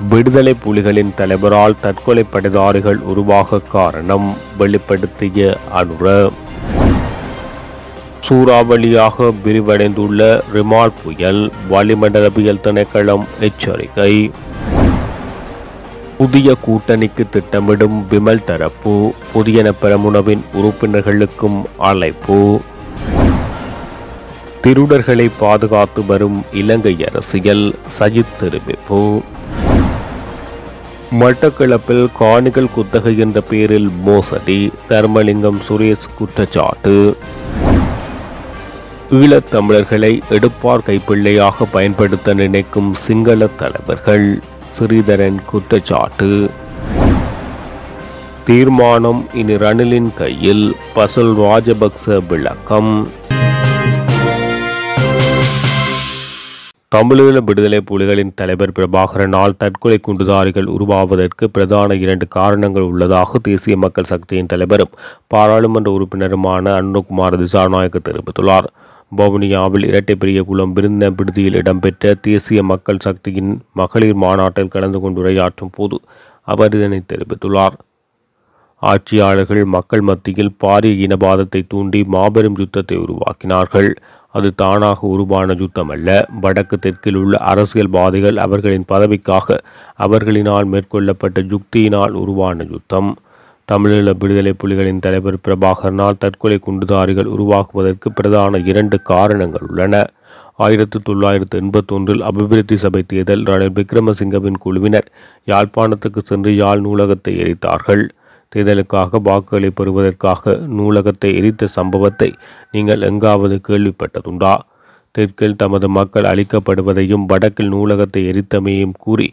விடுதலை புலிகளின் தலைவரால் தற்கொலை படைதாரிகள் உருவாக காரணம் வெளிப்படுத்திய அனுர. சூறாவளியாக விரிவடைந்துள்ள ரிமால் புயல், வளிமண்டலவியல் திணைக்களம் எச்சரிக்கை. புதிய கூட்டணிக்கு திட்டமிடும் விமல் தரப்பு, புதியன பெரமுனவின் உறுப்பினர்களுக்கும் அழைப்பு. திருடர்களை பாதுகாத்து வரும் இலங்கை அரசியல், சஜித் தெரிவிப்பு. மட்டக்களப்பில் காணிகள் குத்தகை என்ற பெயரில் மோசடி, தர்மலிங்கம் சுரேஷ் குற்றச்சாட்டு. ஈழத்தமிழர்களை எடுப்பார் கைப்பிள்ளையாக பயன்படுத்த நினைக்கும் சிங்கள தலைவர்கள், ஸ்ரீதரன் குற்றச்சாட்டு. தீர்மானம் இனி ரணிலின் கையில், பசுல் ராஜபக்ச விளக்கம். தமிழீழ விடுதலை புலிகளின் தலைவர் பிரபாகரனால் தற்கொலை குண்டுதாரிகள் உருவாவதற்கு பிரதான 2 காரணங்கள் உள்ளதாக தேசிய மக்கள் சக்தியின் தலைவரும் பாராளுமன்ற உறுப்பினருமான அனுரகுமார திசாநாயக்க தெரிவித்துள்ளார். வவுனியாவில் இரட்டை பெரியகுளம் விருந்த விடுதியில் இடம்பெற்ற தேசிய மக்கள் சக்தியின் மகளிர் மாநாட்டில் கலந்து கொண்டு உரையாற்றும் போது அவர் இதனை தெரிவித்துள்ளார். ஆட்சியாளர்கள் மக்கள் மத்தியில் பாரிய இனவாதத்தை தூண்டி மாபெரும் யுத்தத்தை உருவாக்கினார்கள். அது தானாக உருவான யுத்தம் அல்ல. வடக்கு தெற்கில் உள்ள அரசியல்வாதிகள் அவர்களின் பதவிக்காக அவர்களினால் மேற்கொள்ளப்பட்ட யுக்தியினால் உருவான யுத்தம். தமிழீழ விடுதலை புலிகளின் தலைவர் பிரபாகரனால் தற்கொலை குண்டுதாரிகள் உருவாக்குவதற்கு பிரதான 2 காரணங்கள் உள்ளன. 1981 அபிவிருத்தி சபை தேர்தல், ரணில் விக்ரமசிங்கவின் குழுவினர் யாழ்ப்பாணத்துக்கு சென்று யாழ் நூலகத்தை எரித்தார்கள். தேர்தலுக்காக வாக்குகளை பெறுவதற்காக நூலகத்தை எரித்த சம்பவத்தை நீங்கள் எங்காவது கேள்விப்பட்டதுண்டா? தெற்கில் தமது மக்கள் அழிக்கப்படுவதையும் வடக்கில் நூலகத்தை எரித்தமையும் கூறி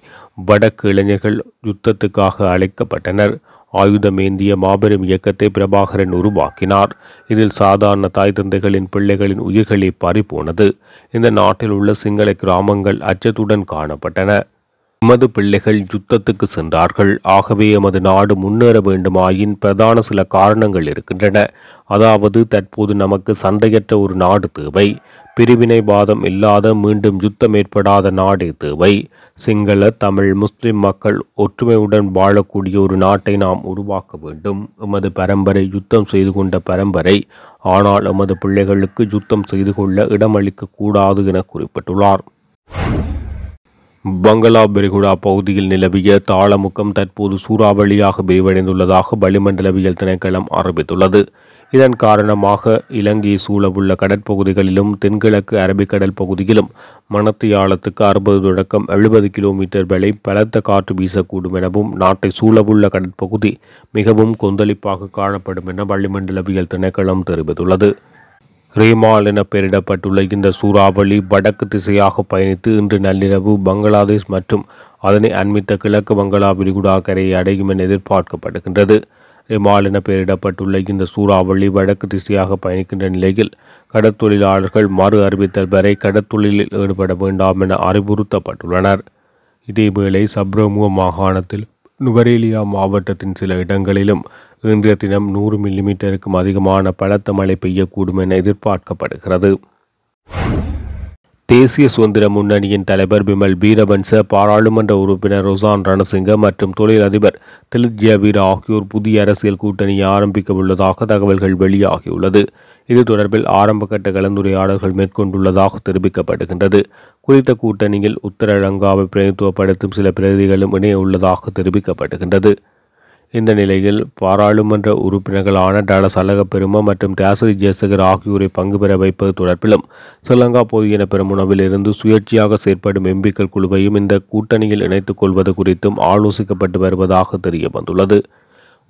வடக்கு இளைஞர்கள் யுத்தத்துக்காக அழைக்கப்பட்டனர். ஆயுதமேந்திய மாபெரும் இயக்கத்தை பிரபாகரன் உருவாக்கினார். இதில் சாதாரண தாய் தந்தைகளின் பிள்ளைகளின் உயிர்களே பறிபோனது. இந்த நாட்டில் உள்ள சிங்கள கிராமங்கள் அச்சத்துடன் காணப்பட்டன. எமது பிள்ளைகள் யுத்தத்துக்கு சென்றார்கள். ஆகவே எமது நாடு முன்னேற வேண்டுமாயின் பிரதான சில காரணங்கள் இருக்கின்றன. அதாவது, தற்போது நமக்கு சண்டையற்ற ஒரு நாடு தேவை. பிரிவினைவாதம் இல்லாத, மீண்டும் யுத்தம் ஏற்படாத நாடே தேவை. சிங்கள, தமிழ், முஸ்லிம் மக்கள் ஒற்றுமையுடன் வாழக்கூடிய ஒரு நாட்டை நாம் உருவாக்க வேண்டும். எமது பரம்பரை யுத்தம் செய்து கொண்ட பரம்பரை. ஆனால் எமது பிள்ளைகளுக்கு யுத்தம் செய்து கொள்ள இடமளிக்க கூடாது என குறிப்பிட்டுள்ளார். பங்களா விரிகுடா பகுதியில் நிலவிய தாளமுக்கம் தற்போது சூறாவளியாக விரிவடைந்துள்ளதாக வளிமண்டலவியல் திணைக்களம் அறிவித்துள்ளது. இதன் காரணமாக இலங்கையை சூழவுள்ள கடற்பகுதிகளிலும் தென்கிழக்கு அரபிக்கடல் பகுதியிலும் மணத்தியாலத்துக்கு 60 தொடக்கம் 70 கிலோமீட்டர் வரை பலத்த காற்று வீசக்கூடும் எனவும் நாட்டை சூழவுள்ள கடற்பகுதி மிகவும் கொந்தளிப்பாக காணப்படும் என வளிமண்டலவியல் திணைக்களம் தெரிவித்துள்ளது. ரீமால் என பெயரிடப்பட்டுள்ள இந்த சூறாவளி வடக்கு திசையாக பயணித்து இன்று நள்ளிரவு பங்களாதேஷ் மற்றும் அதனை அண்மித்த கிழக்கு வங்களா விரிகுடா கரையை அடையும் என எதிர்பார்க்கப்படுகின்றது. ரிமால் என பெயரிடப்பட்டுள்ள இந்த சூறாவளி வடக்கு திசையாக பயணிக்கின்ற நிலையில் கடற்தொழிலாளர்கள் மறு அறிவித்தல் வரை கடற்தொழிலில் ஈடுபட வேண்டாம் என அறிவுறுத்தப்பட்டுள்ளனர். இதேவேளை சப்ரமுக மாகாணத்தில் நுவரேலியா மாவட்டத்தின் சில இடங்களிலும் இன்றைய தினம் 100 மில்லிமீட்டருக்கும் அதிகமான பலத்த மழை பெய்யக்கூடும் என எதிர்பார்க்கப்படுகிறது. தேசிய சுதந்திர முன்னணியின் தலைவர் விமல் வீரவன்ச, பாராளுமன்ற உறுப்பினர் ரோசான் ரணசிங்க மற்றும் தொழிலதிபர் திலித் ஜெயவீர ஆகியோர் புதிய அரசியல் கூட்டணியை ஆரம்பிக்க உள்ளதாக தகவல்கள் வெளியாகியுள்ளது. இது தொடர்பில் ஆரம்பகட்ட கலந்துரையாடல்கள் மேற்கொண்டுள்ளதாக தெரிவிக்கப்படுகின்றது. குறித்த கூட்டணியில் உத்தரலங்காவை பிரதித்துவப்படுத்தும் சில பிரதிகளும் இணைய உள்ளதாக தெரிவிக்கப்படுகின்றது. இந்த நிலையில் பாராளுமன்ற உறுப்பினர்களான டாலஸ் அழகப்பெரும மற்றும் தியாசரி ஜெயசகர் ஆகியோரை பங்கு பெற வைப்பது தொடர்பிலும் ஸ்ரீலங்கா பொதுஜன பெரமுனவில் இருந்து சுயேட்சையாக செயற்படும் எம்பிக்கள் குழுவையும் இந்த கூட்டணியில் இணைத்துக் கொள்வது குறித்தும் ஆலோசிக்கப்பட்டு வருவதாக தெரிய வந்துள்ளது.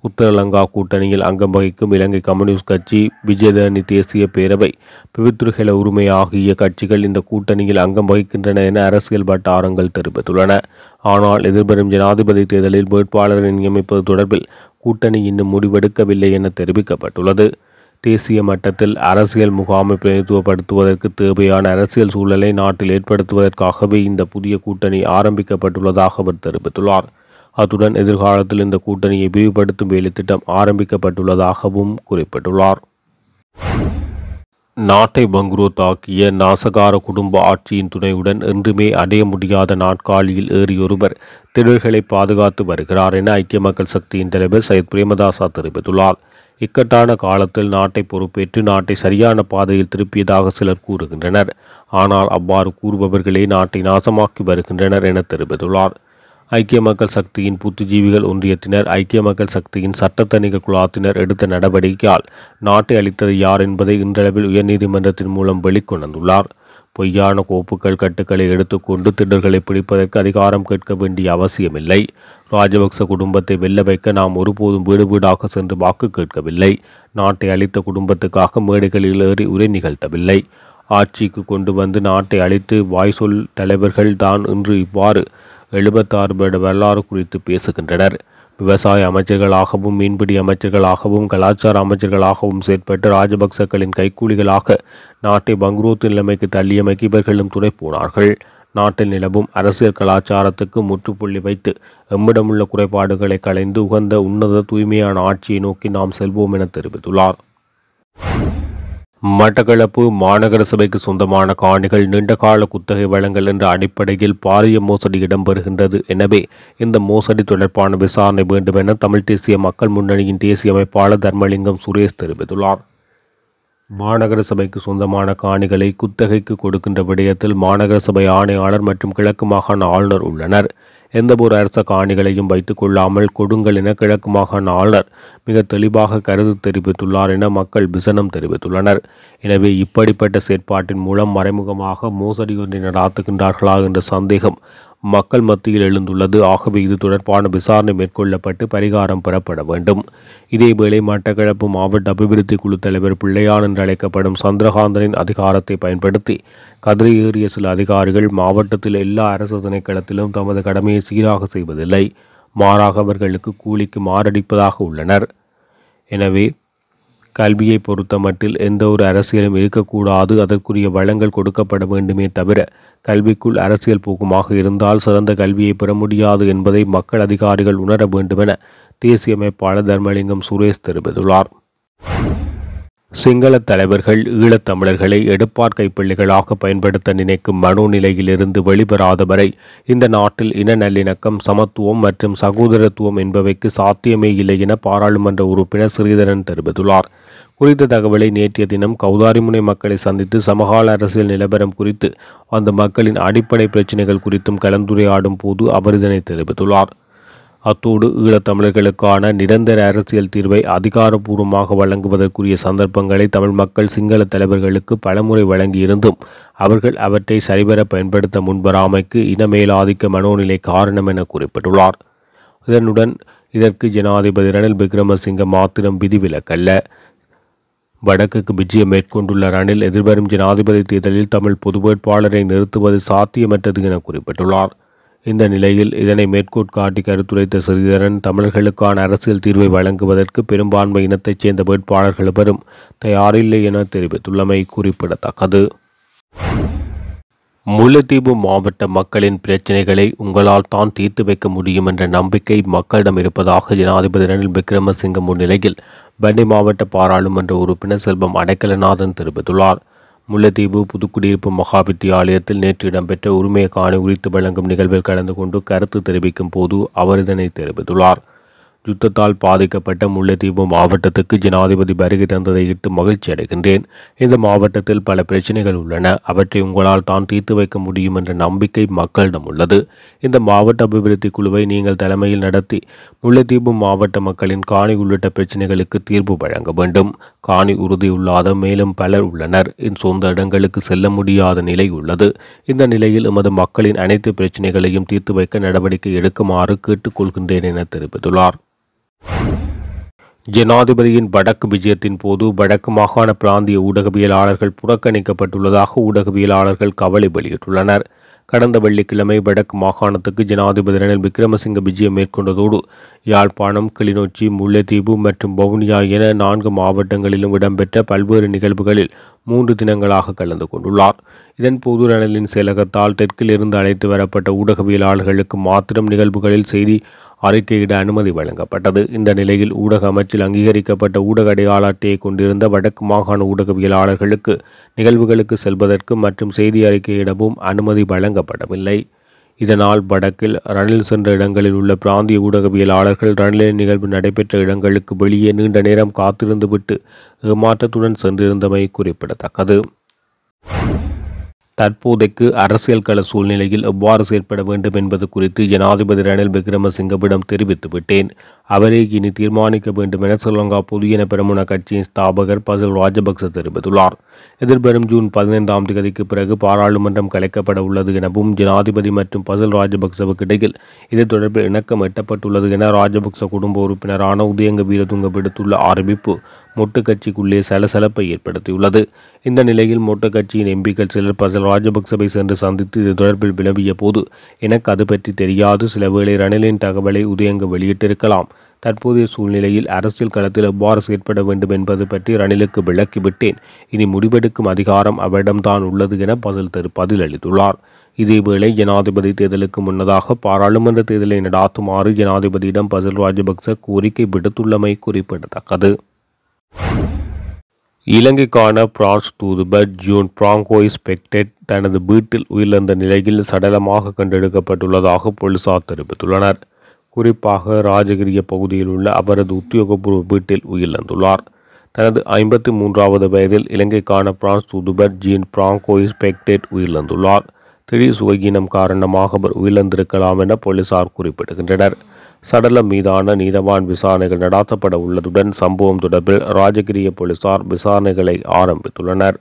உத்தரலங்கா கூட்டணியில் அங்கம் வகிக்கும் இலங்கை கம்யூனிஸ்ட் கட்சி, விஜயதரணி தேசிய பேரவை, பிவித்துருகல உரிமை ஆகிய கட்சிகள் இந்த கூட்டணியில் அங்கம் வகிக்கின்றன என அரசியல் வட்டாரங்கள் தெரிவித்துள்ளன. ஆனால் எதிர்வரும் ஜனாதிபதி தேர்தலில் வேட்பாளரை நியமிப்பது தொடர்பில் கூட்டணி இன்னும் முடிவெடுக்கவில்லை என தெரிவிக்கப்பட்டுள்ளது. தேசிய மட்டத்தில் அரசியல் முகாமை பிரதித்துவப்படுத்துவதற்கு தேவையான அரசியல் சூழலை நாட்டில் ஏற்படுத்துவதற்காகவே இந்த புதிய கூட்டணி ஆரம்பிக்கப்பட்டுள்ளதாக அவர் தெரிவித்துள்ளார். அத்துடன் எதிர்காலத்தில் இந்த கூட்டணியை விரிவுபடுத்தும் வேலை திட்டம் ஆரம்பிக்கப்பட்டுள்ளதாகவும் குறிப்பிட்டுள்ளார். நாட்டை பங்குரோத்தாக்கிய நாசகார குடும்ப ஆட்சியின் துணையுடன் என்றுமே அடைய முடியாத நாட்காலியில் ஏறியொருவர் திடல்களை பாதுகாத்து வருகிறார் என ஐக்கிய மக்கள் சக்தியின் தலைவர் சையத் பிரேமதாசா தெரிவித்துள்ளார். இக்கட்டான காலத்தில் நாட்டை பொறுப்பேற்று நாட்டை சரியான பாதையில் திருப்பியதாக சிலர் கூறுகின்றனர். ஆனால் அவ்வாறு கூறுபவர்களே நாட்டை நாசமாக்கி வருகின்றனர் என தெரிவித்துள்ளார். ஐக்கிய மக்கள் சக்தியின் புத்திஜீவிகள் ஒன்றியத்தினர் ஐக்கிய மக்கள் சக்தியின் சட்டத்தணிகள் குழாத்தினர் எடுத்த நடவடிக்கையால் நாட்டை அளித்தது யார் என்பதை இன்றளவில் உயர்நீதிமன்றத்தின் மூலம் வெளிக்கொணர்ந்துள்ளார். பொய்யான கோப்புகள் கட்டுக்களை எடுத்துக்கொண்டு திடர்களை பிடிப்பதற்கு அதிகாரம் கேட்க வேண்டிய அவசியமில்லை. ராஜபக்ச குடும்பத்தை வெல்ல வைக்க நாம் ஒருபோதும் வீடு வீடாக சென்று வாக்கு கேட்கவில்லை. நாட்டை அளித்த குடும்பத்துக்காக மேடைகளில் ஏறி உரை நிகழ்த்தவில்லை. ஆட்சிக்கு கொண்டு வந்து நாட்டை அளித்து வாய்சொல் தலைவர்கள் தான் இன்று இவ்வாறு 76 வருட வரலாறு குறித்து பேசுகின்றனர். விவசாய அமைச்சர்களாகவும் மீன்பிடி அமைச்சர்களாகவும் கலாச்சார அமைச்சர்களாகவும் செயற்பட்டு ராஜபக்சக்களின் கைக்கூலிகளாக நாட்டை பங்குரோத்து நிலைமைக்கு தள்ளியமைக்கு இவர்களும் துணை போனார்கள். நாட்டில் நிலவும் அரசியல் கலாச்சாரத்துக்கு முற்றுப்புள்ளி வைத்து எம்மிடமுள்ள குறைபாடுகளை களைந்து உகந்த உன்னத தூய்மையான ஆட்சியை நோக்கி நாம் செல்வோம் என தெரிவித்துள்ளார். மட்டக்களப்பு மாநகர சபைக்கு சொந்தமான காணிகள் நீண்டகால குத்தகை வழங்கல் என்ற அடிப்படையில் பாரிய மோசடி இடம்பெறுகின்றது. எனவே இந்த மோசடி தொடர்பான விசாரணை வேண்டும் என தமிழ் தேசிய மக்கள் முன்னணியின் தேசிய அமைப்பாளர் தர்மலிங்கம் சுரேஷ் தெரிவித்துள்ளார். மாநகர சபைக்கு சொந்தமான காணிகளை குத்தகைக்கு கொடுக்கின்ற விடயத்தில் மாநகர சபை ஆணையாளர் மற்றும் கிழக்கு மாகாண ஆளுநர் உள்ளனர். எந்தவொரு அரச காணிகளையும் வைத்துக் கொள்ளாமல் கொடுங்கள் என கிழக்கு மாகாண ஆளுநர் மிக தெளிவாக கருத்து தெரிவித்துள்ளார் என மக்கள் விசனம் தெரிவித்துள்ளனர். எனவே இப்படிப்பட்ட செயற்பாட்டின் மூலம் மறைமுகமாக மோசடி ஒன்றை நடாத்துகின்றார்களா என்ற சந்தேகம் மக்கள் மத்தியில் எழுந்துள்ளது. ஆகவே இது தொடர்பான விசாரணை மேற்கொள்ளப்பட்டு பரிகாரம் பெறப்பட வேண்டும். இதேவேளை மட்டக்களப்பு மாவட்ட அபிவிருத்தி குழு தலைவர் பிள்ளையான் என்று அழைக்கப்படும் சந்திரகாந்தனின் அதிகாரத்தை பயன்படுத்தி கதிரை ஏறிய சில அதிகாரிகள் மாவட்டத்தில் எல்லா அரசு திணைக்களத்திலும் தமது கடமையை சீராக செய்வதில்லை. மாறாக அவர்களுக்கு கூலிக்கு மாரடிப்பதாக உள்ளனர். எனவே கல்வியை பொறுத்த மட்டில் எந்த ஒரு அரசியலும் இருக்கக்கூடாது. அதற்குரிய வளங்கள் கொடுக்கப்பட வேண்டுமே தவிர கல்விக்குள் அரசியல் போக்குமாக இருந்தால் சிறந்த கல்வியை பெற முடியாது என்பதை மக்கள் அதிகாரிகள் உணர வேண்டுமென தேசிய அமைப்பாளர் தர்மலிங்கம் சுரேஷ் தெரிவித்துள்ளார். சிங்கள தலைவர்கள் ஈழத்தமிழர்களை எடுப்பார் கைப்பிள்ளைகளாக பயன்படுத்த நினைக்கும் மனோநிலையிலிருந்து வெளிவராத வரை இந்த நாட்டில் இன நல்லிணக்கம், சமத்துவம் மற்றும் சகோதரத்துவம் என்பவைக்கு சாத்தியமே இல்லை என பாராளுமன்ற உறுப்பினர் ஸ்ரீதரன் தெரிவித்துள்ளார். குறித்த தகவலை நேற்றைய தினம் கௌதாரிமுனை மக்களை சந்தித்து சமகால அரசியல் நிலவரம் குறித்து அந்த மக்களின் அடிப்படை பிரச்சினைகள் குறித்தும் கலந்துரையாடும் போது அவர் இதனை தெரிவித்துள்ளார். அத்தோடு ஈழத்தமிழர்களுக்கான நிரந்தர அரசியல் தீர்வை அதிகாரப்பூர்வமாக வழங்குவதற்குரிய சந்தர்ப்பங்களை தமிழ் மக்கள் சிங்கள தலைவர்களுக்கு பலமுறை வழங்கியிருந்தும் அவர்கள் அவற்றை சரிவர பயன்படுத்த முன்வராமைக்கு இன மேலாதிக்க மனோநிலை காரணம் என குறிப்பிட்டுள்ளார். இதற்கு ஜனாதிபதி ரணில் விக்ரமசிங்க மாத்திரம் விதிவிலக்கல்ல. வடக்குக்கு விஜயம் மேற்கொண்டுள்ள ரணில் எதிர்வரும் ஜனாதிபதி தேர்தலில் தமிழ் பொது வேட்பாளரை நிறுத்துவது சாத்தியமற்றது என குறிப்பிட்டுள்ளார். இந்த நிலையில் இதனை மேற்கோட்காட்டி கருத்துரைத்த ஸ்ரீதரன் தமிழர்களுக்கான அரசியல் தீர்வை வழங்குவதற்கு பெரும்பான்மை இனத்தைச் சேர்ந்த வேட்பாளர்கள் பெறும் தயாரில்லை என தெரிவித்துள்ளமை குறிப்பிடத்தக்கது. முல்லைத்தீவு மாவட்ட மக்களின் பிரச்சினைகளை உங்களால் தான் தீர்த்து வைக்க முடியும் என்ற நம்பிக்கை மக்களிடம் இருப்பதாக ஜனாதிபதி ரணில் விக்ரமசிங்க முன்னிலையில் வன்னி மாவட்ட பாராளுமன்ற உறுப்பினர் செல்வம் அடைக்கலநாதன் தெரிவித்துள்ளார். முல்லைத்தீவு புதுக்குடியிருப்பு மகா வித்தியாலயத்தில் நேற்று இடம்பெற்ற உரிமை காணி உரித்து வழங்கும் நிகழ்வில் கலந்து கொண்டு கருத்து தெரிவிக்கும் போது அவர் இதனை தெரிவித்துள்ளார். யுத்தத்தால் பாதிக்கப்பட்ட முல்லைத்தீவு மாவட்டத்துக்கு ஜனாதிபதி வருகை தந்ததை இட்டு மகிழ்ச்சி அடைகின்றேன். இந்த மாவட்டத்தில் பல பிரச்சனைகள் உள்ளன. அவற்றை உங்களால் தான் தீர்த்து வைக்க முடியும் என்ற நம்பிக்கை மக்களிடம் உள்ளது. இந்த மாவட்ட அபிவிருத்தி குழுவை நீங்கள் தலைமையில் நடத்தி முல்லைத்தீவு மாவட்ட மக்களின் காணி உள்ளிட்ட பிரச்சனைகளுக்கு தீர்வு வழங்க வேண்டும். காணி உறுதியுள்ளாத மேலும் பலர் உள்ளனர். சொந்த இடங்களுக்கு செல்ல முடியாத நிலை உள்ளது. இந்த நிலையில் எமது மக்களின் அனைத்து பிரச்சனைகளையும் தீர்த்து வைக்க நடவடிக்கை எடுக்குமாறு கேட்டுக்கொள்கின்றேன் என தெரிவித்துள்ளார். ஜனாதிபதியின் வடக்கு விஜயத்தின் போது வடக்கு மாகாண பிராந்திய ஊடகவியலாளர்கள் புறக்கணிக்கப்பட்டுள்ளதாக ஊடகவியலாளர்கள் கவலை வெளியிட்டுள்ளனர். கடந்த வெள்ளிக்கிழமை வடக்கு மாகாணத்துக்கு ஜனாதிபதி ரணில் விக்ரமசிங்க விஜயம் மேற்கொண்டதோடு யாழ்ப்பாணம், கிளிநொச்சி, முல்லைத்தீவு மற்றும் வவுனியா என 4 மாவட்டங்களிலும் இடம்பெற்ற பல்வேறு நிகழ்வுகளில் 3 தினங்களாக கலந்து கொண்டுள்ளார். இதன்போது ரணிலின் செயலகத்தால் தெற்கில் இருந்து அழைத்து வரப்பட்ட ஊடகவியலாளர்களுக்கு மாத்திரம் நிகழ்வுகளில் செய்தி அறிக்கையிட அனுமதி வழங்கப்பட்டது. இந்த நிலையில் ஊடக அமைச்சில் அங்கீகரிக்கப்பட்ட ஊடக அடையாள அட்டையை கொண்டிருந்த வடக்கு மாகாண ஊடகவியலாளர்களுக்கு நிகழ்வுகளுக்கு செல்வதற்கு மற்றும் செய்தி அறிக்கையிடவும் அனுமதி வழங்கப்படவில்லை. இதனால் வடக்கில் ரணில் சென்ற இடங்களில் உள்ள பிராந்திய ஊடகவியலாளர்கள் ரணிலின் நிகழ்வு நடைபெற்ற இடங்களுக்கு வெளியே நீண்ட நேரம் காத்திருந்துவிட்டு ஏமாற்றத்துடன் சென்றிருந்தமை குறிப்பிடத்தக்கது. தற்போதைக்கு அரசியல் கள சூழ்நிலையில் எவ்வாறு செயற்பட வேண்டும் என்பது குறித்து ஜனாதிபதி ரணில் விக்ரமசிங்கவிடம் தெரிவித்துவிட்டேன். அவரே இனி தீர்மானிக்க வேண்டும் என ஸ்ரீலங்கா பொதுஜன பெரமுன கட்சியின் ஸ்தாபகர் பசில் ராஜபக்ச தெரிவித்துள்ளார். எதிர்வரும் ஜூன் 15ஆம் தேதிக்கு பிறகு பாராளுமன்றம் கலைக்கப்பட உள்ளது எனவும் ஜனாதிபதி மற்றும் பசில் ராஜபக்சவுக்கு இடையில் இது தொடர்பில் இணக்கம் எட்டப்பட்டுள்ளது என ராஜபக்ச குடும்ப உறுப்பினரான உதயங்க வீரதுங்க விடுத்துள்ள அறிவிப்பு மொட்டு கட்சிக்குள்ளே சலசலப்பை ஏற்படுத்தியுள்ளது. இந்த நிலையில் மொட்டு கட்சியின் எம்பிக்கள் சிலர் பசில் ராஜபக்சவை சென்று சந்தித்து இது தொடர்பில் விளம்பிய போது எனக்கு அது பற்றி தெரியாது, சில வேளை ரணிலின் தகவலை உதயங்க வெளியிட்டிருக்கலாம். தற்போதைய சூழ்நிலையில் அரசியல் களத்தில் எவ்வாறு செயற்பட வேண்டும் என்பது பற்றி ரணிலுக்கு விளக்கிவிட்டேன். இனி முடிவெடுக்கும் அதிகாரம் அவரிடம்தான் உள்ளது என பதிலளித்துள்ளார். இதேவேளை ஜனாதிபதி தேர்தலுக்கு முன்னதாக பாராளுமன்ற தேர்தலை நடாத்துமாறு ஜனாதிபதியிடம் பசில் ராஜபக்ச கோரிக்கை விடுத்துள்ளமை குறிப்பிடத்தக்கது. இலங்கைக்கான பிரான்ஸ் தூதுவர் ஜூன் பிராங்கோயிஸ் பெக்டெட் தனது வீட்டில் உயிரிழந்த நிலையில் சடலமாக கண்டெடுக்கப்பட்டுள்ளதாக போலீசார் தெரிவித்துள்ளனர். குறிப்பாக ராஜகிரிய பகுதியில் உள்ள அவரது உத்தியோகபூர்வ வீட்டில் உயிரிழந்துள்ளார். தனது 53வது வயதில் இலங்கைக்கான பிரான்ஸ் தூதுவர் ஜீன் பிராங்கோயிஸ் பெக்டெட் உயிரிழந்துள்ளார். திடீர் சுககீனம் காரணமாக அவர் உயிரிழந்திருக்கலாம் என போலீசார் குறிப்பிடுகின்றனர். சடலம் மீதான நீதவான் விசாரணைகள் நடாத்தப்பட உள்ளதுடன் சம்பவம் தொடர்பில் ராஜகிரிய போலீசார் விசாரணைகளை ஆரம்பித்துள்ளனர்.